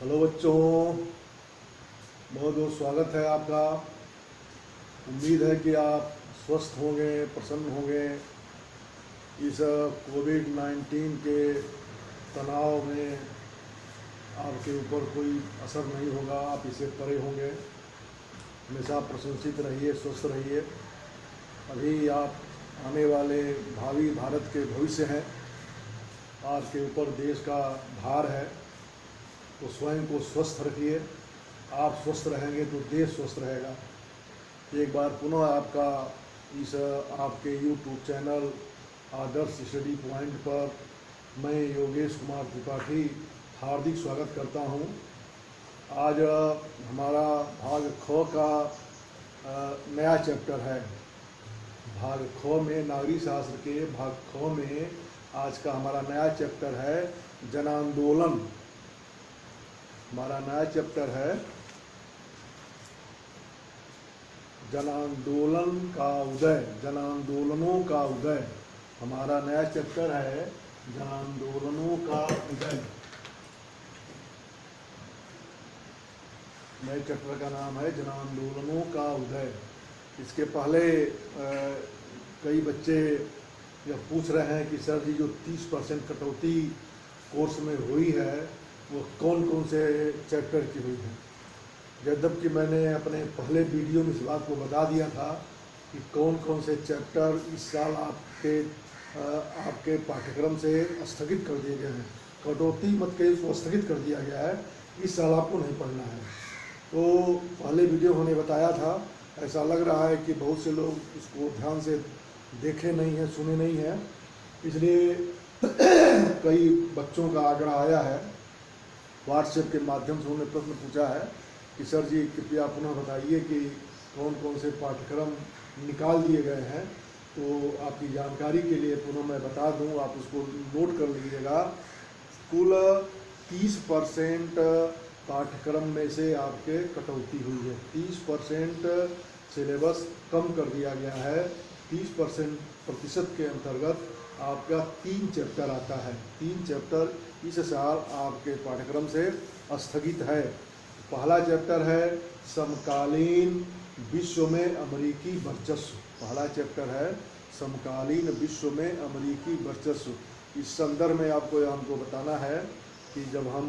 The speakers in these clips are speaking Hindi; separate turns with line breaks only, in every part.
हेलो बच्चों, बहुत बहुत स्वागत है आपका। उम्मीद है कि आप स्वस्थ होंगे, प्रसन्न होंगे। इस कोविड-19 के तनाव में आपके ऊपर कोई असर नहीं होगा, आप इससे परे होंगे। हमेशा प्रशंसित रहिए, स्वस्थ रहिए। अभी आप आने वाले भावी भारत के भविष्य हैं। आपके ऊपर देश का भार है, तो स्वयं को स्वस्थ रखिए। आप स्वस्थ रहेंगे तो देश स्वस्थ रहेगा। एक बार पुनः आपका इस आपके YouTube चैनल आदर्श स्टडी पॉइंट पर मैं योगेश कुमार त्रिपाठी हार्दिक स्वागत करता हूं। आज हमारा भाग ख का नया चैप्टर है। भाग ख में नागरिक शास्त्र के भाग ख में आज का हमारा नया चैप्टर है जन आंदोलन। हमारा नया चैप्टर है जन आंदोलन का उदय, जन आंदोलनों का उदय। हमारा नया चैप्टर है जन आंदोलनों का उदय। नए चैप्टर का नाम है जन आंदोलनों का उदय। इसके पहले कई बच्चे यह पूछ रहे हैं कि सर जी जो 30% कटौती कोर्स में हुई है वो कौन कौन से चैप्टर की हुई है। जबकि मैंने अपने पहले वीडियो में इस बात को बता दिया था कि कौन कौन से चैप्टर इस साल आपके पाठ्यक्रम से स्थगित कर दिए गए हैं। कटौती मत के उसको स्थगित कर दिया गया है, इस साल आपको नहीं पढ़ना है। तो पहले वीडियो हमने बताया था, ऐसा लग रहा है कि बहुत से लोग इसको ध्यान से देखे नहीं हैं, सुने नहीं हैं, इसलिए कई बच्चों का आग्रह आया है। व्हाट्सएप के माध्यम से उन्होंने प्रश्न पूछा है कि सर जी कृपया पुनः बताइए कि कौन कौन से पाठ्यक्रम निकाल दिए गए हैं। तो आपकी जानकारी के लिए पुनः मैं बता दूं, आप उसको नोट कर लीजिएगा। कुल 30% पाठ्यक्रम में से आपके कटौती हुई है। 30% सिलेबस कम कर दिया गया है। 30% के अंतर्गत आपका 3 चैप्टर आता है। 3 चैप्टर इस साल आपके पाठ्यक्रम से स्थगित है। पहला चैप्टर है समकालीन विश्व में अमेरिकी वर्चस्व। पहला चैप्टर है समकालीन विश्व में अमेरिकी वर्चस्व। इस संदर्भ में आपको हमको बताना है कि जब हम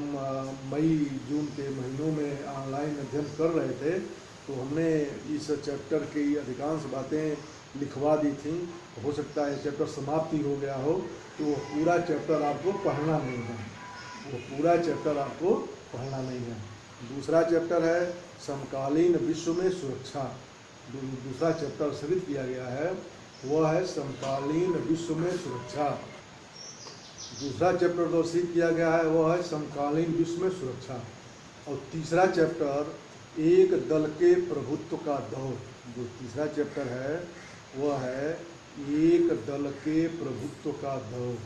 मई जून के महीनों में ऑनलाइन अध्ययन कर रहे थे तो हमने इस चैप्टर की अधिकांश बातें लिखवा दी थी। हो सकता है चैप्टर समाप्ति हो गया हो, तो वो पूरा चैप्टर आपको पढ़ना नहीं है। वो पूरा चैप्टर आपको पढ़ना नहीं है। दूसरा चैप्टर है समकालीन विश्व में सुरक्षा। दूसरा चैप्टर स्थगित किया गया है, वह है समकालीन विश्व में सुरक्षा। दूसरा चैप्टर जो स्थगित किया गया है वह है समकालीन विश्व में सुरक्षा। और तीसरा चैप्टर एक दल के प्रभुत्व का दौर। जो तीसरा चैप्टर है वह है एक दल के प्रभुत्व का दौर।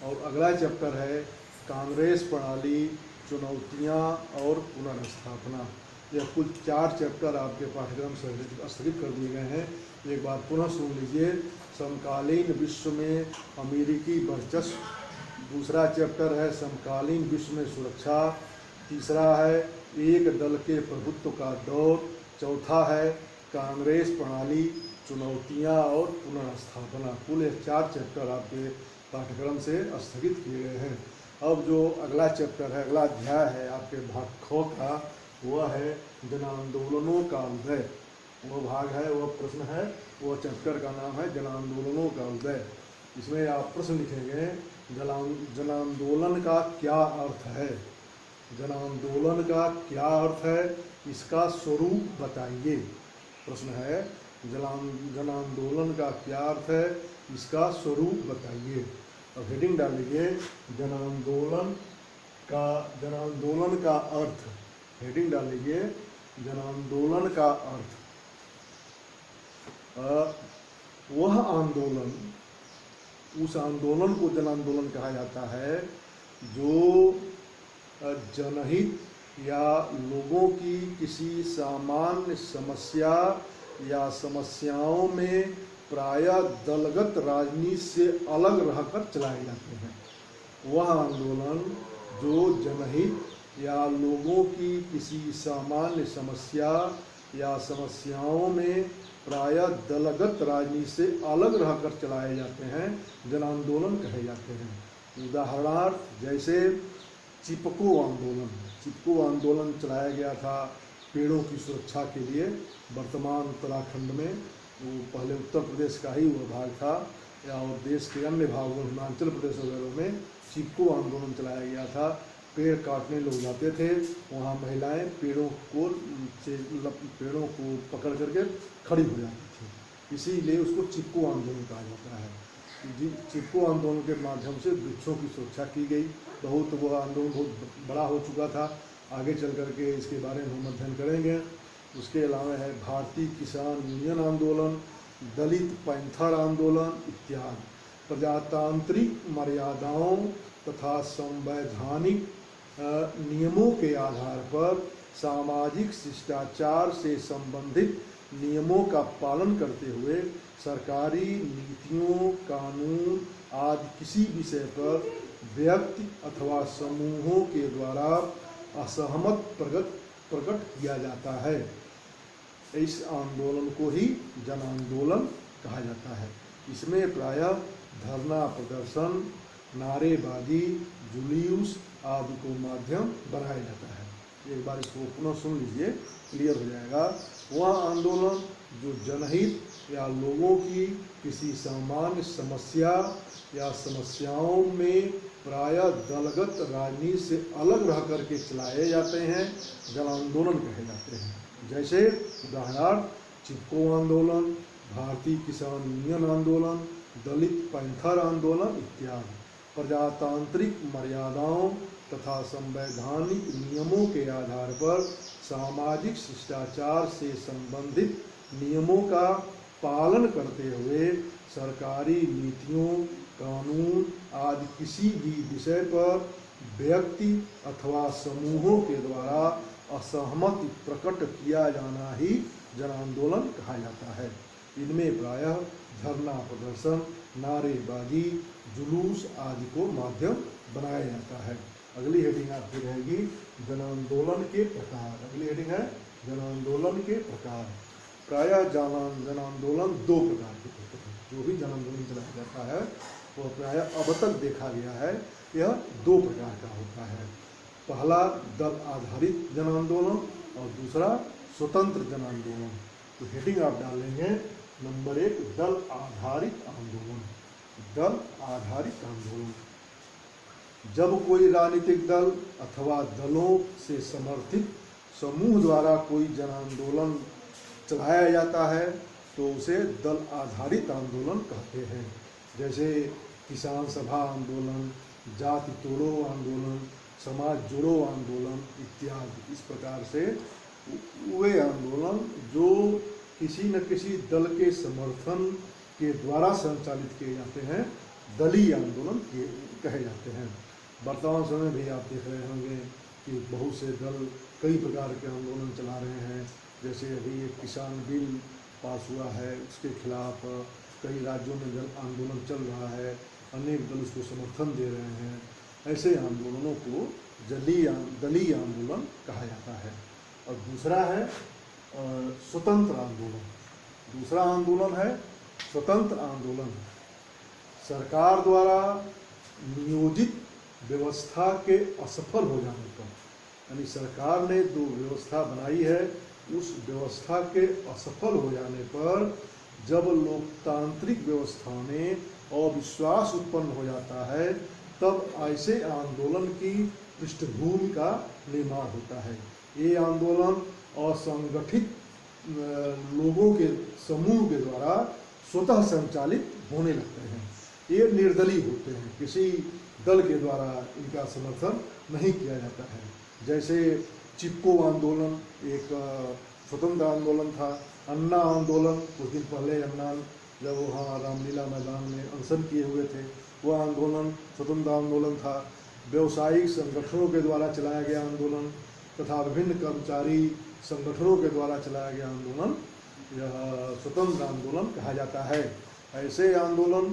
और अगला चैप्टर है कांग्रेस प्रणाली, चुनौतियां और पुनर्स्थापना। यह कुल 4 चैप्टर आपके पाठ्यक्रम से स्थगित कर दिए गए हैं। एक बार पुनः सुन लीजिए। समकालीन विश्व में अमेरिकी वर्चस्व। दूसरा चैप्टर है समकालीन विश्व में सुरक्षा। तीसरा है एक दल के प्रभुत्व का दौर। चौथा है कांग्रेस प्रणाली, चुनौतियां और पुनर्स्थापना। कुल 4 चैप्टर आपके पाठ्यक्रम से स्थगित किए गए हैं। अब जो अगला चैप्टर है, अगला अध्याय है आपके भाग ख का, वह है जन आंदोलनों का उदय। वो भाग है, वह प्रश्न है, वह चैप्टर का नाम है जन आंदोलनों का उदय। इसमें आप प्रश्न लिखेंगे जन आंदोलन का क्या अर्थ है। जन आंदोलन का क्या अर्थ है, इसका स्वरूप बताइए। प्रश्न है जन आंदोलन का क्या अर्थ है, इसका स्वरूप बताइए। अब हेडिंग डाल लीजिए जन आंदोलन का अर्थ। हेडिंग डाल लीजिए जन आंदोलन का अर्थ। वह आंदोलन, उस आंदोलन को जन आंदोलन कहा जाता है जो जनहित या लोगों की किसी सामान्य समस्या या समस्याओं में प्रायः दलगत राजनीति से अलग रहकर चलाए जाते हैं। वह आंदोलन जो जनहित या लोगों की किसी सामान्य समस्या या समस्याओं में प्रायः दलगत राजनीति से अलग रहकर चलाए जाते हैं जन आंदोलन कहे जाते हैं। उदाहरणार्थ जैसे चिपको आंदोलन। चिपको आंदोलन चलाया गया था पेड़ों की सुरक्षा के लिए। वर्तमान उत्तराखंड में, वो पहले उत्तर प्रदेश का ही वो भाग था, या और देश के अन्य भागों हिमाचल प्रदेश वगैरह में चिपको आंदोलन चलाया गया था। पेड़ काटने लोग जाते थे, वहाँ महिलाएं पेड़ों को पकड़ करके खड़ी हो जाती थी, इसीलिए उसको चिपको आंदोलन कहा जाता है। चिपको आंदोलन के माध्यम से वृक्षों की सुरक्षा की गई। बहुत वो आंदोलन बहुत बड़ा हो चुका था, आगे चल करके इसके बारे में हम अध्ययन करेंगे। उसके अलावा है भारतीय किसान यूनियन आंदोलन, दलित पैंथर आंदोलन इत्यादि। प्रजातांत्रिक मर्यादाओं तथा संवैधानिक नियमों के आधार पर सामाजिक शिष्टाचार से संबंधित नियमों का पालन करते हुए सरकारी नीतियों, कानून आदि किसी विषय पर व्यक्ति अथवा समूहों के द्वारा असहमत प्रकट किया जाता है। इस आंदोलन को ही जन आंदोलन कहा जाता है। इसमें प्रायः धरना प्रदर्शन, नारेबाजी, जुलूस आदि को माध्यम बनाया जाता है। एक बार इसको पुनः सुन लीजिए, क्लियर हो जाएगा। वह आंदोलन जो जनहित या लोगों की किसी सामान्य समस्या या समस्याओं में प्रायः दलगत राजनीति से अलग रह करके चलाए जाते हैं जन आंदोलन कहे जाते हैं। जैसे उदाहरणार्थ चिपको आंदोलन, भारतीय किसान यूनियन आंदोलन, दलित पैंथर आंदोलन इत्यादि। प्रजातांत्रिक मर्यादाओं तथा संवैधानिक नियमों के आधार पर सामाजिक शिष्टाचार से संबंधित नियमों का पालन करते हुए सरकारी नीतियों, कानून आदि किसी भी विषय पर व्यक्ति अथवा समूहों के द्वारा असहमति प्रकट किया जाना ही जन आंदोलन कहा जाता है। इनमें प्रायः धरना प्रदर्शन, नारेबाजी, जुलूस आदि को माध्यम बनाया जाता है। अगली हेडिंग आपकी रहेगी जन आंदोलन के प्रकार। अगली हेडिंग है जन आंदोलन के प्रकार। प्रायः जन आंदोलन दो प्रकार के होते हैं। जो भी जन आंदोलन चलाया जाता है वो प्रायः अब तक देखा गया है, यह दो प्रकार का होता है। पहला दल आधारित जन आंदोलन और दूसरा स्वतंत्र जन आंदोलन। तो हेडिंग आप डालेंगे नंबर 1 दल आधारित आंदोलन। दल आधारित आंदोलन जब कोई राजनीतिक दल अथवा दलों से समर्थित समूह द्वारा कोई जन आंदोलन चलाया जाता है तो उसे दल आधारित आंदोलन कहते हैं। जैसे किसान सभा आंदोलन, जाति तोड़ो आंदोलन, समाज जोड़ो आंदोलन इत्यादि। इस प्रकार से वे आंदोलन जो किसी न किसी दल के समर्थन के द्वारा संचालित किए जाते हैं दलीय आंदोलन कहे जाते हैं। वर्तमान समय भी आप देख रहे होंगे कि बहुत से दल कई प्रकार के आंदोलन चला रहे हैं। जैसे अभी एक किसान बिल पास हुआ है, उसके खिलाफ कई राज्यों में जन आंदोलन चल रहा है, अनेक दल उसको समर्थन दे रहे हैं। ऐसे आंदोलनों को दलीय आंदोलन कहा जाता है। और दूसरा है स्वतंत्र आंदोलन। दूसरा आंदोलन है स्वतंत्र आंदोलन। सरकार द्वारा नियोजित व्यवस्था के असफल हो जाने पर, यानी सरकार ने जो व्यवस्था बनाई है उस व्यवस्था के असफल हो जाने पर जब लोकतांत्रिक व्यवस्था में अविश्वास उत्पन्न हो जाता है तब ऐसे आंदोलन की पृष्ठभूमि का निर्माण होता है। ये आंदोलन असंगठित लोगों के समूह के द्वारा स्वतः संचालित होने लगते हैं। ये निर्दलीय होते हैं, किसी दल के द्वारा इनका समर्थन नहीं किया जाता है। जैसे चिपको आंदोलन एक स्वतंत्र आंदोलन था। अन्ना आंदोलन कुछ दिन पहले अन्ना जब वहाँ रामलीला मैदान में अनशन किए हुए थे, वह आंदोलन स्वतंत्र आंदोलन था। व्यवसायिक संगठनों के द्वारा चलाया गया आंदोलन तथा विभिन्न कर्मचारी संगठनों के द्वारा चलाया गया आंदोलन यह स्वतंत्र आंदोलन कहा जाता है। ऐसे आंदोलन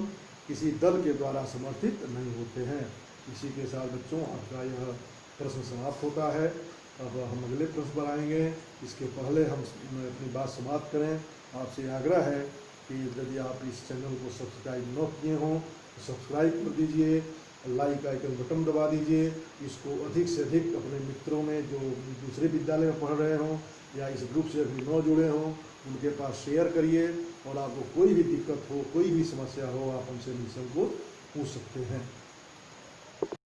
किसी दल के द्वारा समर्थित नहीं होते हैं। इसी के साथ बच्चों आपका यह प्रश्न समाप्त होता है। अब हम अगले प्रश्न पर आएंगे। इसके पहले हम अपनी बात समाप्त करें। आपसे आग्रह है कि यदि आप इस चैनल को सब्सक्राइब न किए हों तो सब्सक्राइब कर दीजिए, लाइक आइकन बटन दबा दीजिए। इसको अधिक से अधिक अपने मित्रों में जो दूसरे विद्यालय में पढ़ रहे हों या इस ग्रुप से अभी न जुड़े हों उनके पास शेयर करिए। और आपको कोई भी दिक्कत हो, कोई भी समस्या हो, आप हमसे निसंकोच पूछ सकते हैं।